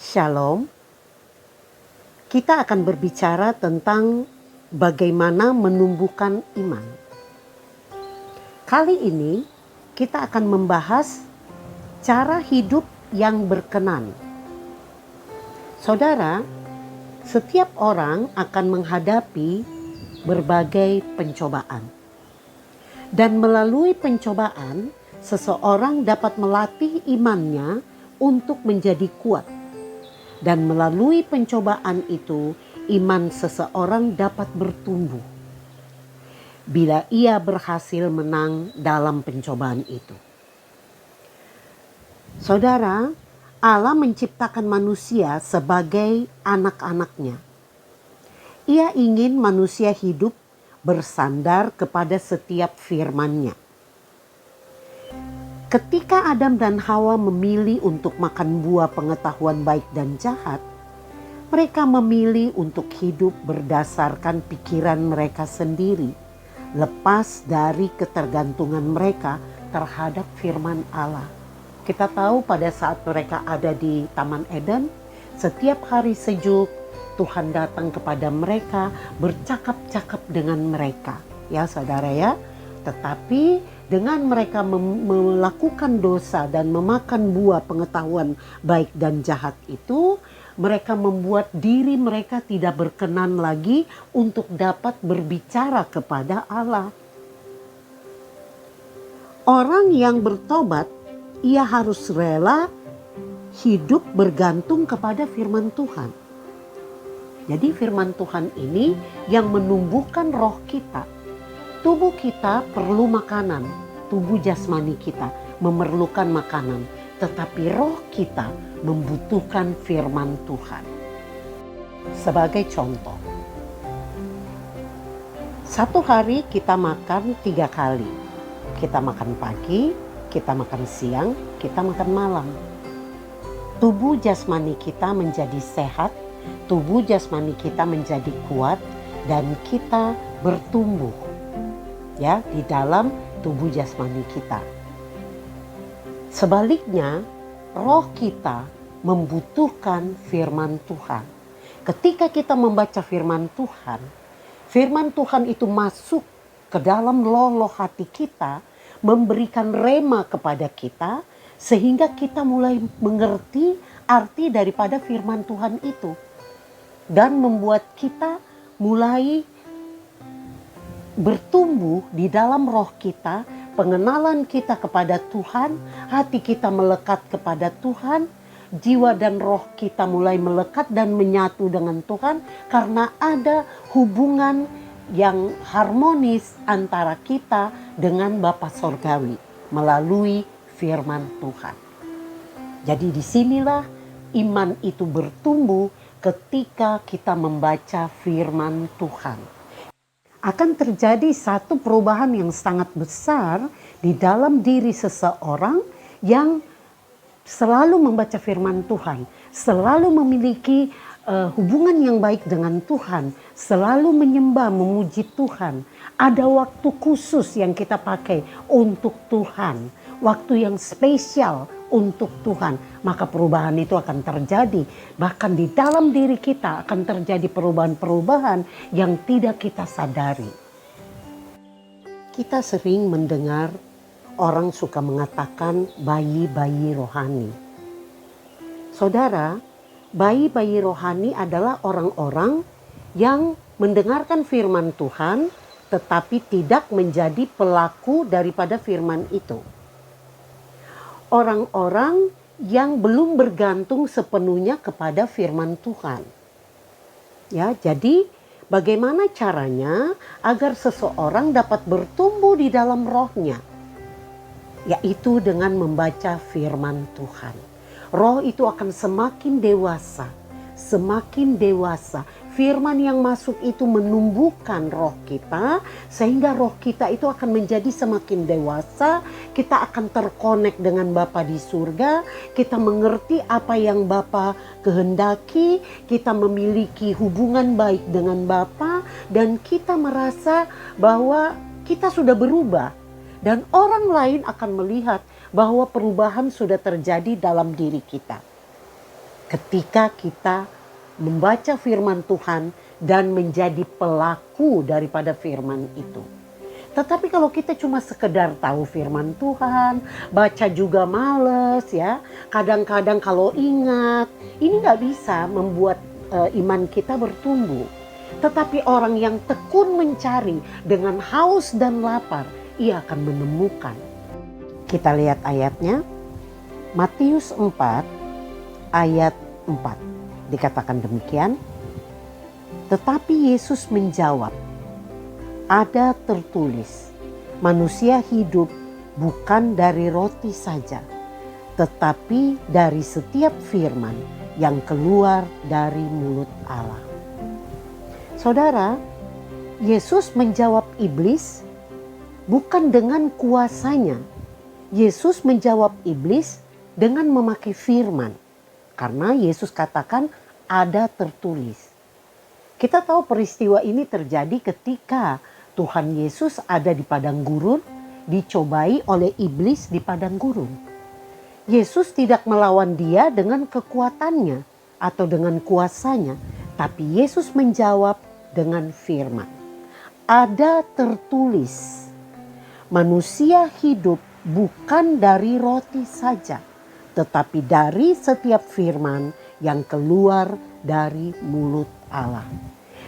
Shalom, kita akan berbicara tentang bagaimana menumbuhkan iman. Kali ini kita akan membahas cara hidup yang berkenan. Saudara, setiap orang akan menghadapi berbagai pencobaan. Dan melalui pencobaan, seseorang dapat melatih imannya untuk menjadi kuat. Dan melalui pencobaan itu, iman seseorang dapat bertumbuh bila ia berhasil menang dalam pencobaan itu. Saudara, Allah menciptakan manusia sebagai anak-anaknya. Ia ingin manusia hidup bersandar kepada setiap firman-Nya. Ketika Adam dan Hawa memilih untuk makan buah pengetahuan baik dan jahat, mereka memilih untuk hidup berdasarkan pikiran mereka sendiri, lepas dari ketergantungan mereka terhadap firman Allah. Kita tahu pada saat mereka ada di Taman Eden, setiap hari sejuk Tuhan datang kepada mereka, bercakap-cakap dengan mereka. Ya saudara ya, tetapi dengan mereka melakukan dosa dan memakan buah pengetahuan baik dan jahat itu, mereka membuat diri mereka tidak berkenan lagi untuk dapat berbicara kepada Allah. Orang yang bertobat, ia harus rela hidup bergantung kepada firman Tuhan. Jadi firman Tuhan ini yang menumbuhkan roh kita. Tubuh kita perlu makanan, tubuh jasmani kita memerlukan makanan, tetapi roh kita membutuhkan firman Tuhan. Sebagai contoh, satu hari kita makan 3 kali. Kita makan pagi, kita makan siang, kita makan malam. Tubuh jasmani kita menjadi sehat, tubuh jasmani kita menjadi kuat, dan kita bertumbuh. Ya, di dalam tubuh jasmani kita. Sebaliknya, roh kita membutuhkan firman Tuhan. Ketika kita membaca firman Tuhan itu masuk ke dalam loloh hati kita, memberikan rema kepada kita, sehingga kita mulai mengerti arti daripada firman Tuhan itu. Dan membuat kita mulai bertumbuh di dalam roh kita, pengenalan kita kepada Tuhan, hati kita melekat kepada Tuhan, jiwa dan roh kita mulai melekat dan menyatu dengan Tuhan karena ada hubungan yang harmonis antara kita dengan Bapa Sorgawi melalui firman Tuhan. Jadi disinilah iman itu bertumbuh ketika kita membaca firman Tuhan. Akan terjadi satu perubahan yang sangat besar di dalam diri seseorang yang selalu membaca firman Tuhan, selalu memiliki hubungan yang baik dengan Tuhan, selalu menyembah, memuji Tuhan. Ada waktu khusus yang kita pakai untuk Tuhan, waktu yang spesial untuk Tuhan, maka perubahan itu akan terjadi. Bahkan di dalam diri kita akan terjadi perubahan-perubahan yang tidak kita sadari. Kita sering mendengar orang suka mengatakan bayi-bayi rohani. Saudara, bayi-bayi rohani adalah orang-orang yang mendengarkan firman Tuhan tetapi tidak menjadi pelaku daripada firman itu. Orang-orang yang belum bergantung sepenuhnya kepada firman Tuhan. Ya, jadi bagaimana caranya agar seseorang dapat bertumbuh di dalam rohnya? Yaitu dengan membaca firman Tuhan. Roh itu akan semakin dewasa, semakin dewasa. Firman yang masuk itu menumbuhkan roh kita, sehingga roh kita itu akan menjadi semakin dewasa. Kita akan terkonek dengan Bapa di surga, kita mengerti apa yang Bapa kehendaki, kita memiliki hubungan baik dengan Bapa, dan kita merasa bahwa kita sudah berubah. Dan orang lain akan melihat bahwa perubahan sudah terjadi dalam diri kita. ketika kita membaca firman Tuhan dan menjadi pelaku daripada firman itu. Tetapi kalau kita cuma sekedar tahu firman Tuhan, baca juga males ya. Kadang-kadang kalau ingat, ini nggak bisa membuat iman kita bertumbuh. Tetapi orang yang tekun mencari dengan haus dan lapar, ia akan menemukan. Kita lihat ayatnya, Matius 4 ayat 4. Dikatakan demikian, tetapi Yesus menjawab, ada tertulis, manusia hidup bukan dari roti saja, tetapi dari setiap firman yang keluar dari mulut Allah. Saudara, Yesus menjawab iblis bukan dengan kuasanya. Yesus menjawab iblis dengan memakai firman. Karena Yesus katakan ada tertulis. Kita tahu peristiwa ini terjadi ketika Tuhan Yesus ada di padang gurun, dicobai oleh iblis di padang gurun. Yesus tidak melawan dia dengan kekuatannya atau dengan kuasanya, tapi Yesus menjawab dengan firman. Ada tertulis, manusia hidup bukan dari roti saja, tetapi dari setiap firman yang keluar dari mulut Allah.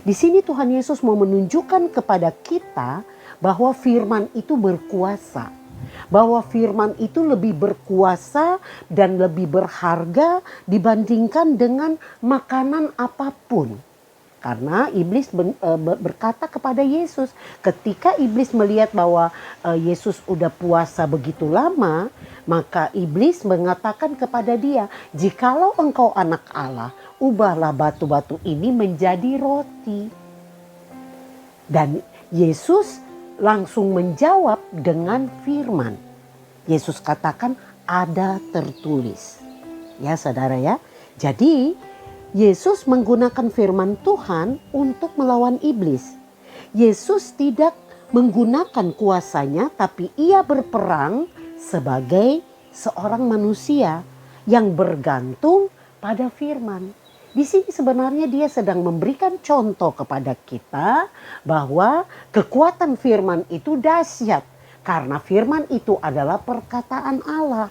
Di sini Tuhan Yesus mau menunjukkan kepada kita bahwa firman itu berkuasa. Bahwa firman itu lebih berkuasa dan lebih berharga dibandingkan dengan makanan apapun. Karena iblis berkata kepada Yesus, ketika iblis melihat bahwa Yesus udah puasa begitu lama, maka iblis mengatakan kepada dia, jikalau engkau anak Allah, ubahlah batu-batu ini menjadi roti. Dan Yesus langsung menjawab dengan firman. Yesus katakan ada tertulis. Ya saudara ya. Jadi Yesus menggunakan firman Tuhan untuk melawan iblis. Yesus tidak menggunakan kuasanya, tapi ia berperang sebagai seorang manusia yang bergantung pada firman. Di sini sebenarnya dia sedang memberikan contoh kepada kita bahwa kekuatan firman itu dahsyat karena firman itu adalah perkataan Allah.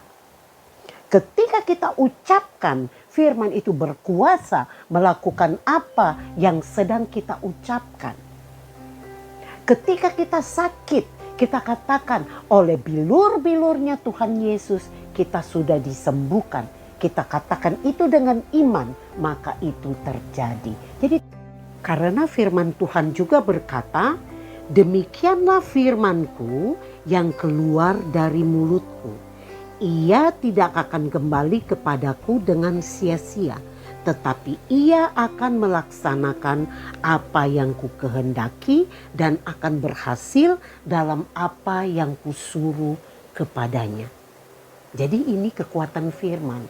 Ketika kita ucapkan, firman itu berkuasa melakukan apa yang sedang kita ucapkan. Ketika kita sakit, kita katakan oleh bilur-bilurnya Tuhan Yesus kita sudah disembuhkan. Kita katakan itu dengan iman, maka itu terjadi. Jadi karena firman Tuhan juga berkata, demikianlah firmanku yang keluar dari mulutku. Ia tidak akan kembali kepadaku dengan sia-sia, tetapi ia akan melaksanakan apa yang kukehendaki dan akan berhasil dalam apa yang kusuruh kepadanya. Jadi ini kekuatan firman.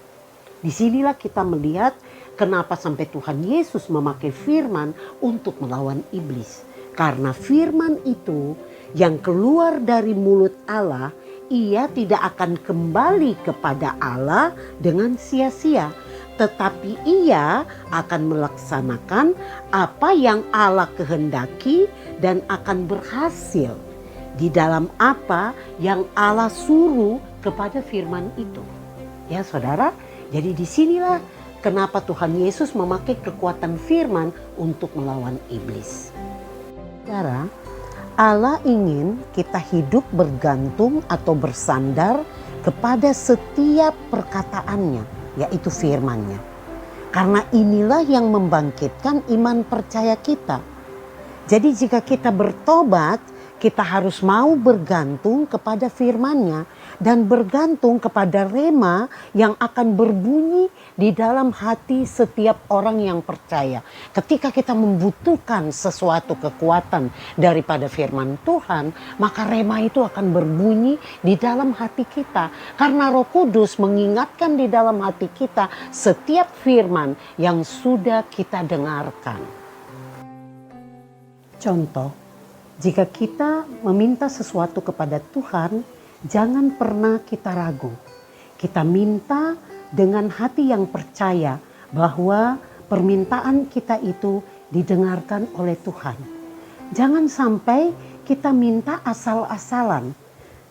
Disinilah kita melihat kenapa sampai Tuhan Yesus memakai firman untuk melawan iblis. Karena firman itu yang keluar dari mulut Allah, ia tidak akan kembali kepada Allah dengan sia-sia, tetapi ia akan melaksanakan apa yang Allah kehendaki dan akan berhasil di dalam apa yang Allah suruh kepada firman itu. Ya saudara, jadi disinilah kenapa Tuhan Yesus memakai kekuatan firman untuk melawan iblis. Saudara, Allah ingin kita hidup bergantung atau bersandar kepada setiap perkataannya, yaitu firman-Nya. Karena inilah yang membangkitkan iman percaya kita. Jadi jika kita bertobat, kita harus mau bergantung kepada firman-Nya dan bergantung kepada rema yang akan berbunyi di dalam hati setiap orang yang percaya. Ketika kita membutuhkan sesuatu kekuatan daripada firman Tuhan, maka rema itu akan berbunyi di dalam hati kita. Karena Roh Kudus mengingatkan di dalam hati kita setiap firman yang sudah kita dengarkan. Contoh, jika kita meminta sesuatu kepada Tuhan, jangan pernah kita ragu. Kita minta dengan hati yang percaya bahwa permintaan kita itu didengarkan oleh Tuhan. Jangan sampai kita minta asal-asalan.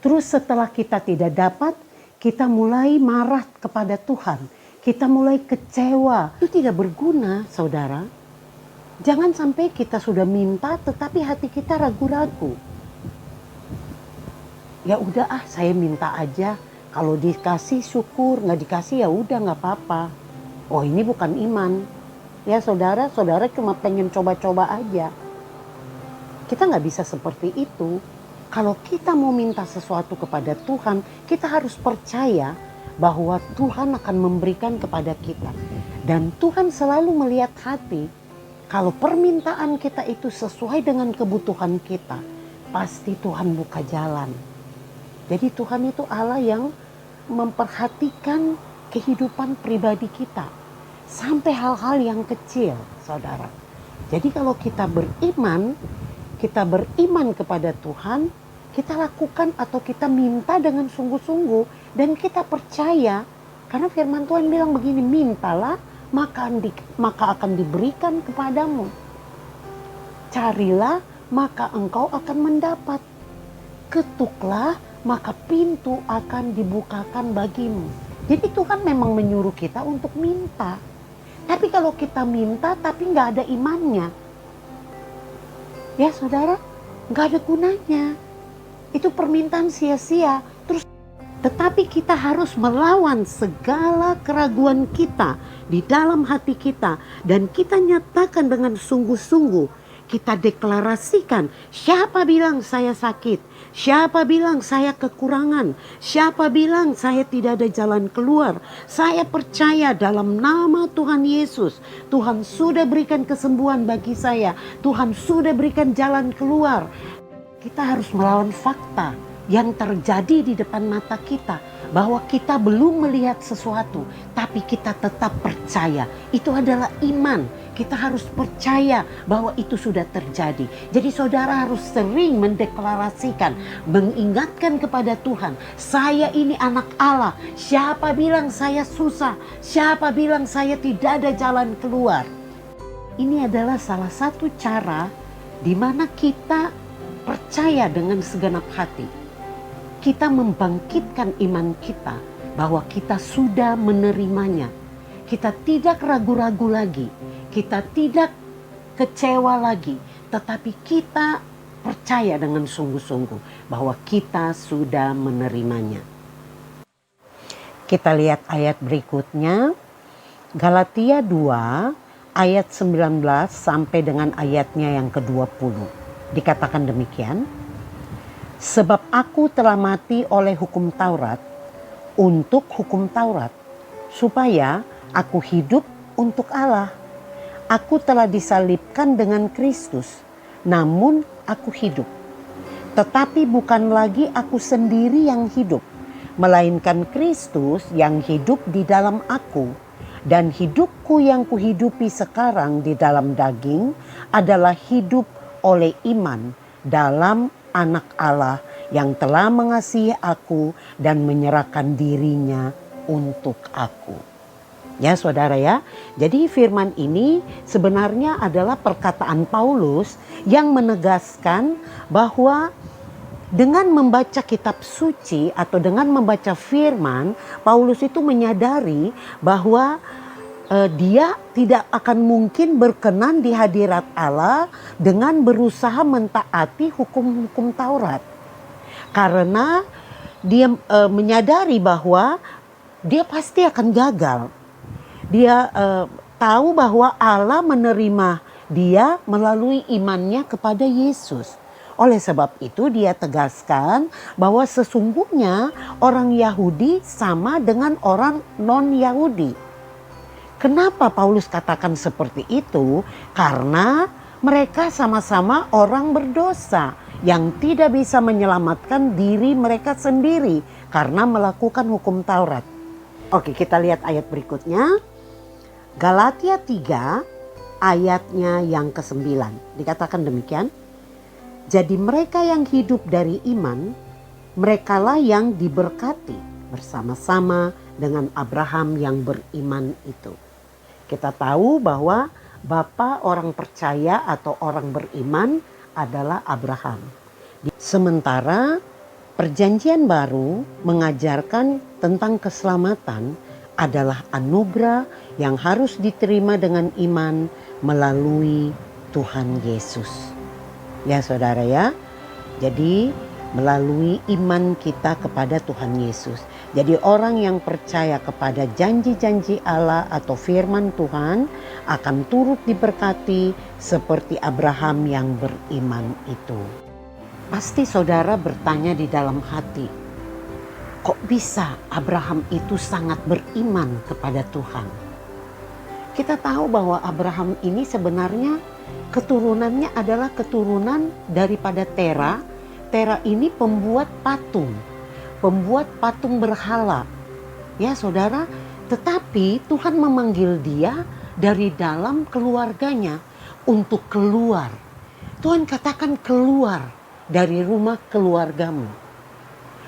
Terus setelah kita tidak dapat, kita mulai marah kepada Tuhan. Kita mulai kecewa. Itu tidak berguna, saudara. Jangan sampai kita sudah minta tetapi hati kita ragu-ragu. Ya udah saya minta aja. Kalau dikasih syukur, nggak dikasih ya udah nggak apa-apa. Oh ini bukan iman. Ya saudara cuma pengen coba-coba aja. Kita nggak bisa seperti itu. Kalau kita mau minta sesuatu kepada Tuhan, kita harus percaya bahwa Tuhan akan memberikan kepada kita. Dan Tuhan selalu melihat hati. Kalau permintaan kita itu sesuai dengan kebutuhan kita, pasti Tuhan buka jalan. Jadi Tuhan itu Allah yang memperhatikan kehidupan pribadi kita. Sampai hal-hal yang kecil, saudara. Jadi kalau kita beriman kepada Tuhan, kita lakukan atau kita minta dengan sungguh-sungguh. Dan kita percaya, karena firman Tuhan bilang begini, mintalah maka akan diberikan kepadamu. Carilah maka engkau akan mendapat. Ketuklah maka pintu akan dibukakan bagimu. Jadi Tuhan memang menyuruh kita untuk minta. Tapi kalau kita minta tapi nggak ada imannya, ya saudara, nggak ada gunanya. Itu permintaan sia-sia. Tetapi kita harus melawan segala keraguan kita di dalam hati kita. Dan kita nyatakan dengan sungguh-sungguh. Kita deklarasikan, siapa bilang saya sakit? Siapa bilang saya kekurangan? Siapa bilang saya tidak ada jalan keluar? Saya percaya dalam nama Tuhan Yesus. Tuhan sudah berikan kesembuhan bagi saya. Tuhan sudah berikan jalan keluar. Kita harus melawan fakta yang terjadi di depan mata kita, bahwa kita belum melihat sesuatu tapi kita tetap percaya. Itu adalah iman. Kita harus percaya bahwa itu sudah terjadi. Jadi saudara harus sering mendeklarasikan, mengingatkan kepada Tuhan, saya ini anak Allah. Siapa bilang saya susah? Siapa bilang saya tidak ada jalan keluar? Ini adalah salah satu cara di mana kita percaya dengan segenap hati. Kita membangkitkan iman kita bahwa kita sudah menerimanya. Kita tidak ragu-ragu lagi. Kita tidak kecewa lagi. Tetapi kita percaya dengan sungguh-sungguh bahwa kita sudah menerimanya. Kita lihat ayat berikutnya. Galatia 2 ayat 19 sampai dengan ayatnya yang ke-20. Dikatakan demikian. Sebab aku telah mati oleh hukum Taurat untuk hukum Taurat, supaya aku hidup untuk Allah. Aku telah disalibkan dengan Kristus, namun aku hidup. Tetapi bukan lagi aku sendiri yang hidup, melainkan Kristus yang hidup di dalam aku. Dan hidupku yang kuhidupi sekarang di dalam daging adalah hidup oleh iman dalam Anak Allah yang telah mengasihi aku dan menyerahkan dirinya untuk aku. Ya saudara ya, jadi firman ini sebenarnya adalah perkataan Paulus yang menegaskan bahwa dengan membaca kitab suci atau dengan membaca firman, Paulus itu menyadari bahwa dia tidak akan mungkin berkenan di hadirat Allah dengan berusaha mentaati hukum-hukum Taurat. Karena dia menyadari bahwa dia pasti akan gagal. Dia tahu bahwa Allah menerima dia melalui imannya kepada Yesus. Oleh sebab itu dia tegaskan bahwa sesungguhnya orang Yahudi sama dengan orang non-Yahudi. Kenapa Paulus katakan seperti itu? Karena mereka sama-sama orang berdosa yang tidak bisa menyelamatkan diri mereka sendiri karena melakukan hukum Taurat. Oke, kita lihat ayat berikutnya. Galatia 3 ayatnya yang ke-9. Dikatakan demikian. Jadi mereka yang hidup dari iman, merekalah yang diberkati bersama-sama dengan Abraham yang beriman itu. Kita tahu bahwa bapa orang percaya atau orang beriman adalah Abraham. Sementara Perjanjian Baru mengajarkan tentang keselamatan adalah anugerah yang harus diterima dengan iman melalui Tuhan Yesus. Ya saudara ya, jadi melalui iman kita kepada Tuhan Yesus. Jadi orang yang percaya kepada janji-janji Allah atau firman Tuhan akan turut diberkati seperti Abraham yang beriman itu. Pasti saudara bertanya di dalam hati, kok bisa Abraham itu sangat beriman kepada Tuhan? Kita tahu bahwa Abraham ini sebenarnya keturunannya adalah keturunan daripada Tera. Tera ini pembuat patung berhala. Ya saudara, tetapi Tuhan memanggil dia dari dalam keluarganya untuk keluar. Tuhan katakan keluar dari rumah keluargamu.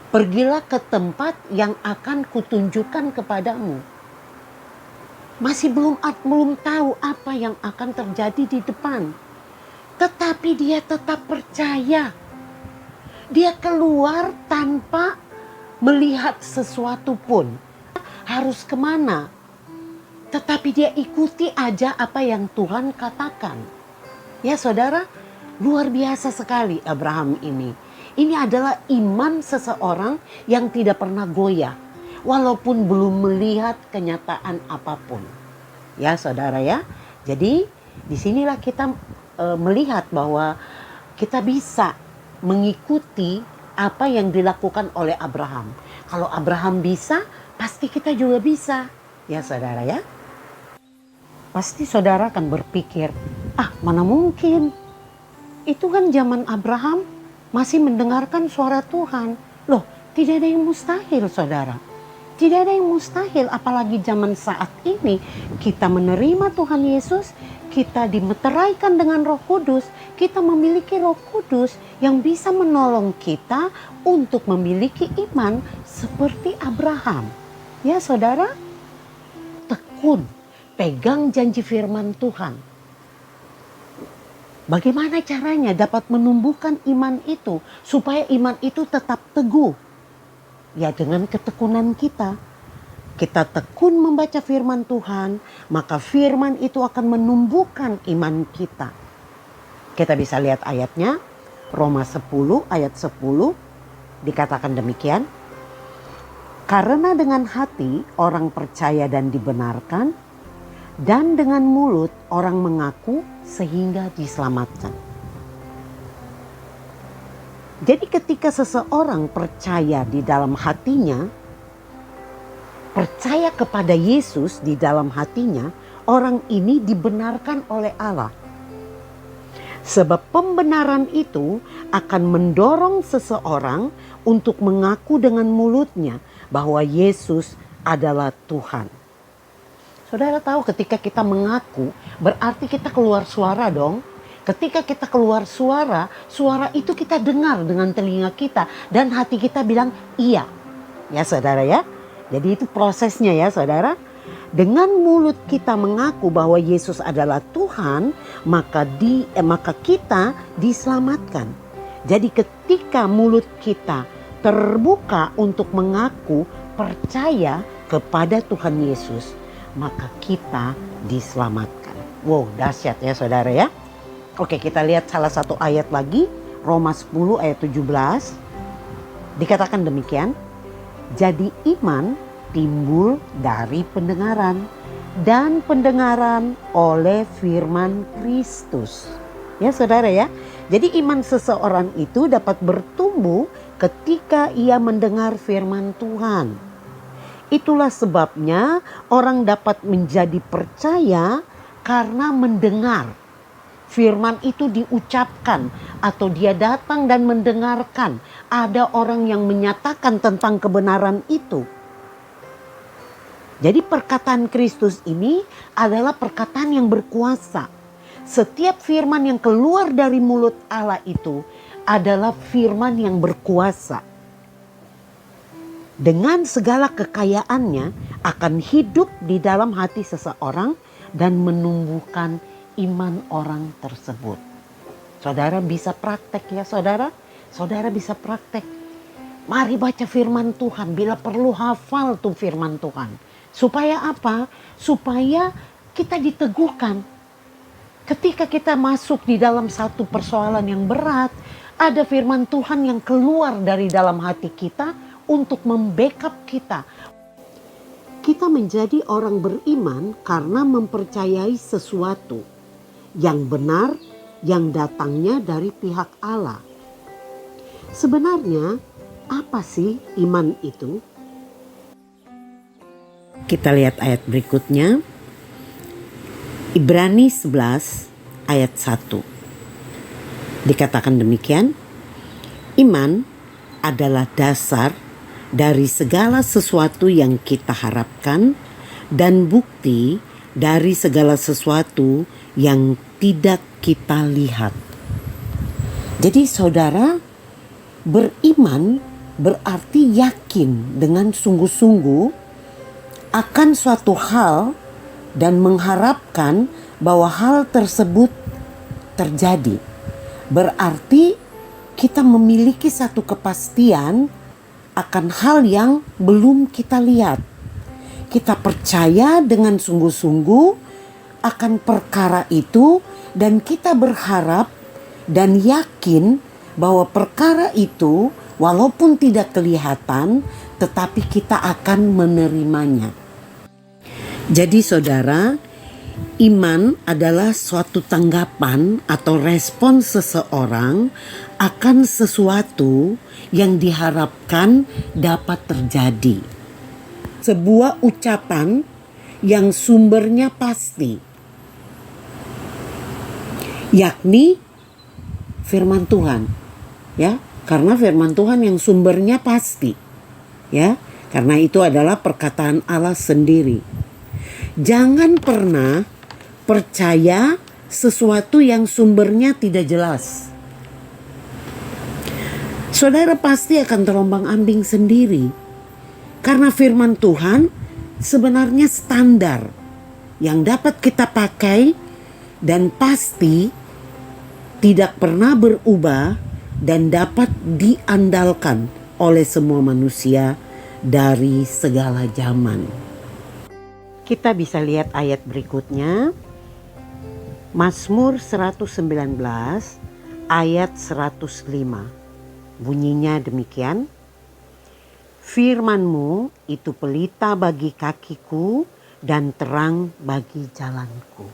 Pergilah ke tempat yang akan kutunjukkan kepadamu. Masih belum tahu apa yang akan terjadi di depan. Tetapi dia tetap percaya. Dia keluar tanpa melihat sesuatu pun. Harus kemana? Tetapi dia ikuti aja apa yang Tuhan katakan. Ya saudara, luar biasa sekali Abraham ini. Ini adalah iman seseorang yang tidak pernah goyah. Walaupun belum melihat kenyataan apapun. Ya saudara ya. Jadi disinilah kita melihat bahwa kita bisa mengikuti apa yang dilakukan oleh Abraham. Kalau Abraham bisa, pasti kita juga bisa. Ya saudara ya. Pasti saudara akan berpikir, mana mungkin. Itu kan zaman Abraham masih mendengarkan suara Tuhan. Loh, tidak ada yang mustahil saudara. Tidak ada yang mustahil, apalagi zaman saat ini kita menerima Tuhan Yesus, kita dimeteraikan dengan Roh Kudus, kita memiliki Roh Kudus yang bisa menolong kita untuk memiliki iman seperti Abraham. Ya saudara, tekun, pegang janji firman Tuhan. Bagaimana caranya dapat menumbuhkan iman itu supaya iman itu tetap teguh? Ya dengan ketekunan kita. Kita tekun membaca firman Tuhan, maka firman itu akan menumbuhkan iman kita. Kita bisa lihat ayatnya, Roma 10 ayat 10 dikatakan demikian. Karena dengan hati orang percaya dan dibenarkan, dan dengan mulut orang mengaku sehingga diselamatkan. Jadi ketika seseorang percaya di dalam hatinya, percaya kepada Yesus di dalam hatinya, orang ini dibenarkan oleh Allah. Sebab pembenaran itu akan mendorong seseorang untuk mengaku dengan mulutnya bahwa Yesus adalah Tuhan. Saudara tahu ketika kita mengaku berarti kita keluar suara dong. Ketika kita keluar suara, suara itu kita dengar dengan telinga kita dan hati kita bilang iya. Ya saudara ya. Jadi itu prosesnya ya saudara. Dengan mulut kita mengaku bahwa Yesus adalah Tuhan, maka kita diselamatkan. Jadi ketika mulut kita terbuka untuk mengaku percaya kepada Tuhan Yesus, maka kita diselamatkan. Wow, dahsyat ya saudara ya. Oke, kita lihat salah satu ayat lagi, Roma 10 ayat 17. Dikatakan demikian, jadi iman timbul dari pendengaran, dan pendengaran oleh firman Kristus. Ya saudara ya, jadi iman seseorang itu dapat bertumbuh ketika ia mendengar firman Tuhan. Itulah sebabnya orang dapat menjadi percaya karena mendengar. Firman itu diucapkan atau dia datang dan mendengarkan. Ada orang yang menyatakan tentang kebenaran itu. Jadi perkataan Kristus ini adalah perkataan yang berkuasa. Setiap firman yang keluar dari mulut Allah itu adalah firman yang berkuasa. Dengan segala kekayaannya akan hidup di dalam hati seseorang dan menumbuhkan iman orang tersebut. Saudara bisa praktek ya saudara? Saudara bisa praktek. Mari baca firman Tuhan, bila perlu hafal tuh firman Tuhan. Supaya apa? Supaya kita diteguhkan. Ketika kita masuk di dalam satu persoalan yang berat, ada firman Tuhan yang keluar dari dalam hati kita untuk membackup kita. Kita menjadi orang beriman karena mempercayai sesuatu yang benar yang datangnya dari pihak Allah. Sebenarnya apa sih iman itu? Kita lihat ayat berikutnya. Ibrani 11 ayat 1. Dikatakan demikian, iman adalah dasar dari segala sesuatu yang kita harapkan dan bukti dari segala sesuatu yang tidak kita lihat. Jadi saudara, beriman berarti yakin dengan sungguh-sungguh akan suatu hal dan mengharapkan bahwa hal tersebut terjadi. Berarti kita memiliki satu kepastian akan hal yang belum kita lihat. Kita percaya dengan sungguh-sungguh akan perkara itu dan kita berharap dan yakin bahwa perkara itu walaupun tidak kelihatan tetapi kita akan menerimanya. Jadi saudara, iman adalah suatu tanggapan atau respon seseorang akan sesuatu yang diharapkan dapat terjadi. Sebuah ucapan yang sumbernya pasti, yakni firman Tuhan, ya, karena firman Tuhan yang sumbernya pasti, ya, karena itu adalah perkataan Allah sendiri. Jangan pernah percaya sesuatu yang sumbernya tidak jelas. Saudara pasti akan terombang-ambing sendiri. Karena firman Tuhan sebenarnya standar yang dapat kita pakai dan pasti tidak pernah berubah dan dapat diandalkan oleh semua manusia dari segala zaman. Kita bisa lihat ayat berikutnya. Mazmur 119 ayat 105. Bunyinya demikian. Firman-Mu itu pelita bagi kakiku dan terang bagi jalanku.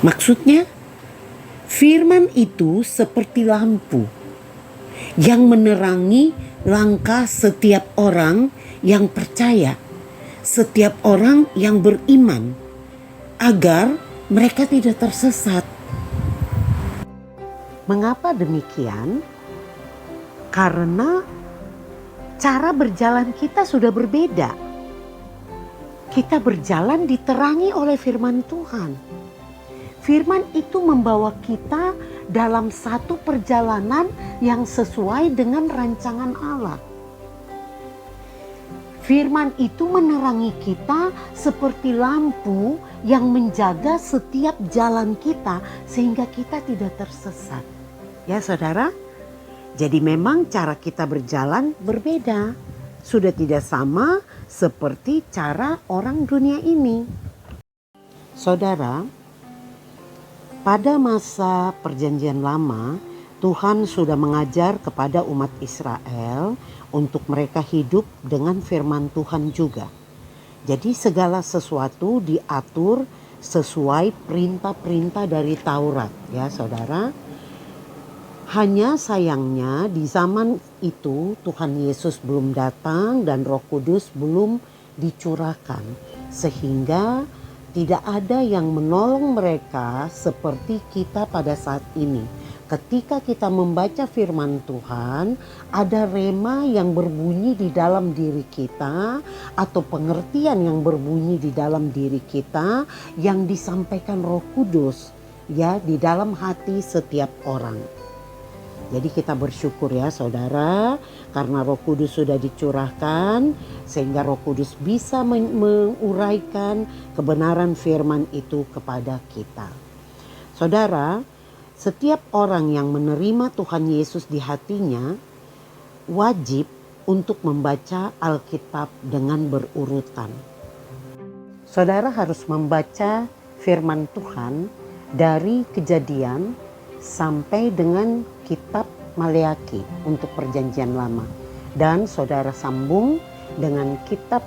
Maksudnya, firman itu seperti lampu yang menerangi langkah setiap orang yang percaya, setiap orang yang beriman, agar mereka tidak tersesat. Mengapa demikian? Karena cara berjalan kita sudah berbeda. Kita berjalan diterangi oleh firman Tuhan. Firman itu membawa kita dalam satu perjalanan yang sesuai dengan rancangan Allah. Firman itu menerangi kita seperti lampu yang menjaga setiap jalan kita sehingga kita tidak tersesat. Ya saudara, jadi memang cara kita berjalan berbeda. Sudah tidak sama seperti cara orang dunia ini. Saudara, pada masa perjanjian lama, Tuhan sudah mengajar kepada umat Israel untuk mereka hidup dengan firman Tuhan juga. Jadi segala sesuatu diatur sesuai perintah-perintah dari Taurat, ya saudara. Hanya sayangnya di zaman itu Tuhan Yesus belum datang dan Roh Kudus belum dicurahkan. Sehingga tidak ada yang menolong mereka seperti kita pada saat ini. Ketika kita membaca firman Tuhan, ada rema yang berbunyi di dalam diri kita atau pengertian yang berbunyi di dalam diri kita yang disampaikan Roh Kudus ya di dalam hati setiap orang. Jadi kita bersyukur ya saudara, karena Roh Kudus sudah dicurahkan sehingga Roh Kudus bisa menguraikan kebenaran firman itu kepada kita. Saudara, setiap orang yang menerima Tuhan Yesus di hatinya wajib untuk membaca Alkitab dengan berurutan. Saudara harus membaca firman Tuhan dari Kejadian sampai dengan kitab Maleaki untuk perjanjian lama. Dan saudara sambung dengan kitab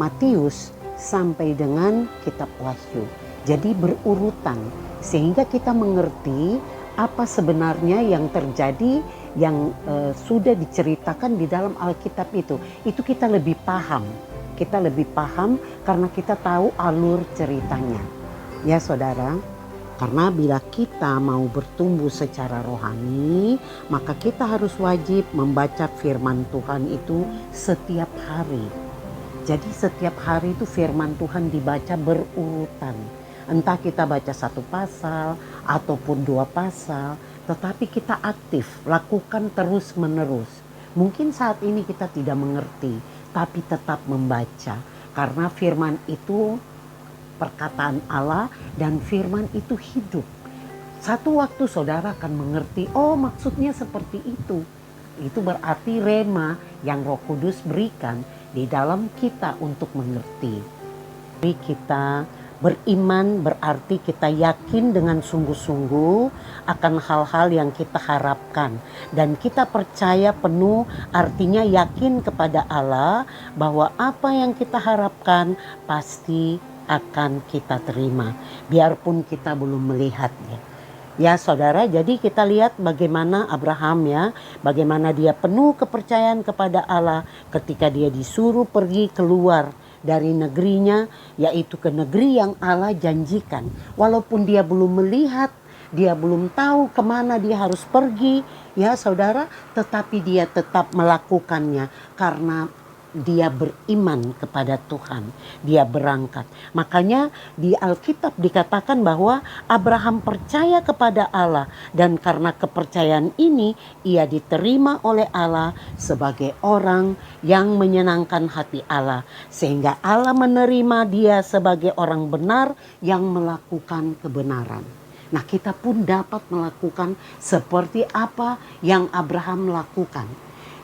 Matius sampai dengan kitab Wahyu. Jadi berurutan sehingga kita mengerti apa sebenarnya yang terjadi yang sudah diceritakan di dalam Alkitab itu. Itu kita lebih paham. Kita lebih paham karena kita tahu alur ceritanya. Ya saudara, karena bila kita mau bertumbuh secara rohani, maka kita harus wajib membaca firman Tuhan itu setiap hari. Jadi setiap hari itu firman Tuhan dibaca berurutan. Entah kita baca 1 pasal ataupun 2 pasal, tetapi kita aktif, lakukan terus menerus. Mungkin saat ini kita tidak mengerti, tapi tetap membaca. Karena firman itu perkataan Allah dan firman itu hidup. Satu waktu saudara akan mengerti, oh maksudnya seperti itu. Itu berarti rema yang Roh Kudus berikan di dalam kita untuk mengerti. Jadi kita beriman berarti kita yakin dengan sungguh-sungguh akan hal-hal yang kita harapkan. Dan kita percaya penuh artinya yakin kepada Allah bahwa apa yang kita harapkan pasti akan kita terima. Biarpun kita belum melihatnya. Ya saudara, jadi kita lihat bagaimana Abraham ya, bagaimana dia penuh kepercayaan kepada Allah ketika dia disuruh pergi keluar dari negerinya, yaitu ke negeri yang Allah janjikan. Walaupun dia belum melihat, dia belum tahu kemana dia harus pergi, ya saudara, tetapi dia tetap melakukannya karena dia beriman kepada Tuhan. Dia berangkat. Makanya di Alkitab dikatakan bahwa Abraham percaya kepada Allah. Dan karena kepercayaan ini ia diterima oleh Allah sebagai orang yang menyenangkan hati Allah. Sehingga Allah menerima dia sebagai orang benar yang melakukan kebenaran. Nah kita pun dapat melakukan seperti apa yang Abraham lakukan.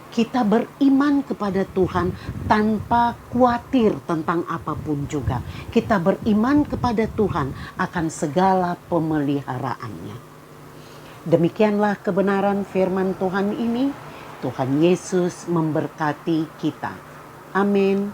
Kita beriman kepada Tuhan tanpa khawatir tentang apapun juga. Kita beriman kepada Tuhan akan segala pemeliharaannya. Demikianlah kebenaran firman Tuhan ini. Tuhan Yesus memberkati kita. Amin.